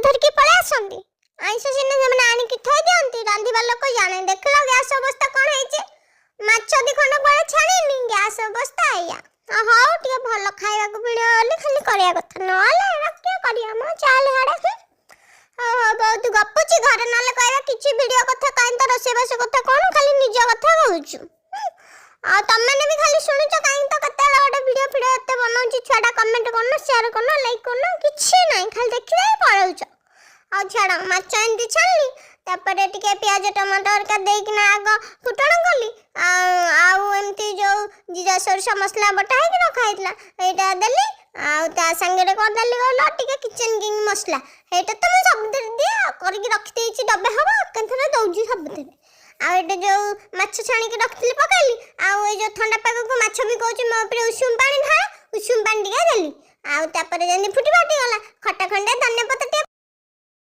धरिकी पळे आसंती आइंस सिना जमने आनिकी थई दियंती रांधिबा लोक जाने देखलो गैस अवस्था कोन हेचे माछ दि खंड पळे छाणीनी गैस अवस्था आया हाउ टिके भल खाइबा को वीडियो ओली खाली करिया कथा नले एरा के करिया म चाल हाडे बहुत गपुची घर नले कहबा किछि वीडियो कथा काइन त रोसेबास कथा कोन खाली निज कथा कहउछु आ तमने भी खाली सुनुच काइन त कते गोटे वीडियो फिडियो एते बनाउची छडा कमेंट करनो शेयर करनो लाइक करनो किछि नै खाली देखिले पळौछ आ छडा माछ एंती छानली तापरे टिके प्याज टमाटर का देकिना आग फुटण कली आउ एमती जो जीरा सरसा मसला बटा है कि रखाइतला एटा देली आ ता संगे को देली गला टिके किचन किंग मसला एटा तो मैं सब दे दिया करके रखि देछि डबे हबो कंथरा दउजी सब दे आ एटा जो माछ छाणी के रखथली पकाइली आ ए जो ठंडा पाग को माछ भी कहउछि म ऊपर उषुम पानी ढाळ उषुम पानी टिके देली आ तापरे जनी फुटी फाटी गला खट्टा खंडे धन्य